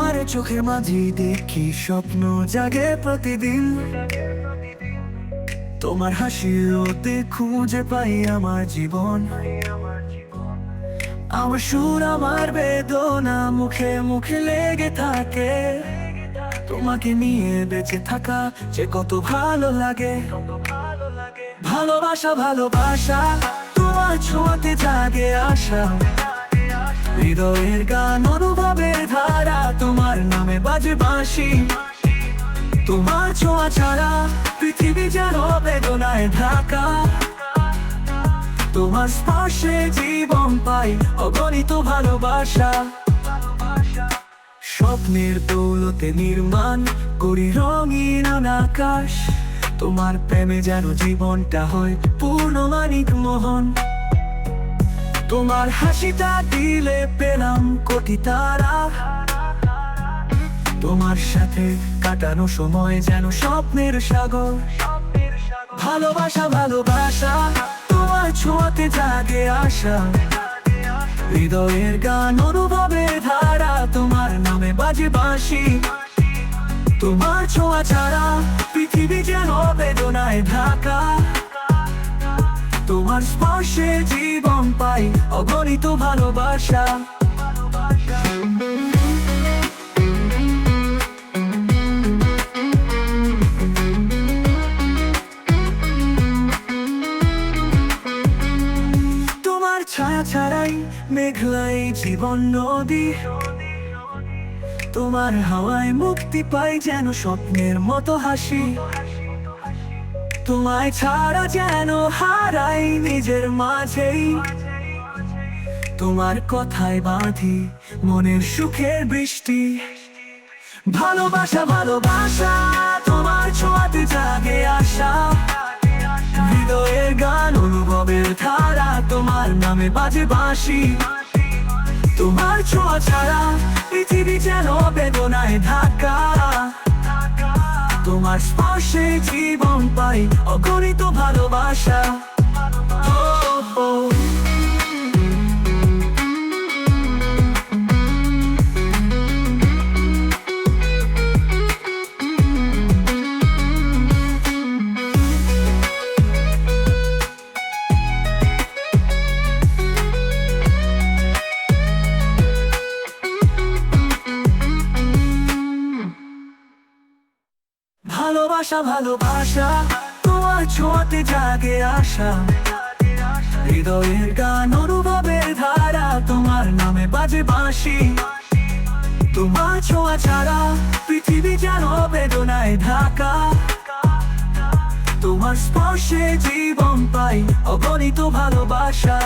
তোমার চোখের মাঝে দেখি স্বপ্ন জাগে প্রতিদিন। তোমার হাসিতে খুঁজে পাই আমার জীবন। আমার সুর আমার বেদনা মুখে মুখে লেগে থাকে। তোমাকে নিয়ে বেঁচে থাকা যে কত ভালো লাগে। ভালোবাসা ভালোবাসা তোমার ছোঁয়াতে জাগে আশা। হৃদয়ের গান অনুভবের ধারা, তোমার নামে বাজে বাঁশি। তোমার ছোঁয়া ছাড়া পৃথিবী যেন বেদনায় ঢাকা। তোমার স্পর্শে জীবন পাই অগণিত ভালোবাসা। স্বপ্নের দৌলতে নির্মাণ করি রঙিন আকাশ। তোমার প্রেমে যেন জীবনটা হয় পূর্ণ মানিক মোহন। তোমার হাসিটা দিলে পেলাম কোটি তারা। তোমার সাথে কাটানো সময় যেন স্বপ্নের সাগর। ভালোবাসা ভালোবাসা তোমার ছোঁয়াতে জাগে আশা। হৃদয়ের গান অনুভবের ধারা, তোমার নামে বাজে বাঁশি। তোমার ছোঁয়া ছাড়া পৃথিবী যেন বেদনায় ঢাকা। তোমার স্পর্শে জীবন পাই অগণিত ভালোবাসা। তোমার ছায়া ছাড়াই মেঘলাই জীবন নদী। তোমার হাওয়ায় মুক্তি পাই যেন স্বপ্নের মতো হাসি। তোমায় ছাড়া যেন হারাই নিজের মাঝেই। তোমার কথায় বাঁধি মনের সুখের বৃষ্টি। ভালোবাসা ভালোবাসা তোমার ছোঁয়াতে জাগে আশা। হৃদয়ের গান অনুভবের ধারা, তোমার নামে বাজে বাঁশি। তোমার ছোঁয়া ছাড়া পৃথিবী যেন বেদনায় ঢাকা। তোমার স্পর্শে জীবন পাই অগণিত ভালোবাসা। ভালোবাসা ভালোবাসা তোমার ছোঁয়াতে জাগে আশা। হৃদয়ের গান অনুভবের ধারা, তোমার নামে বাজে বাঁশি। তোমার ছোঁয়া ছাড়া পৃথিবী যেন বেদনায় ঢাকা। তোমার স্পর্শে জীবন পাই অগণিত ভালোবাসা।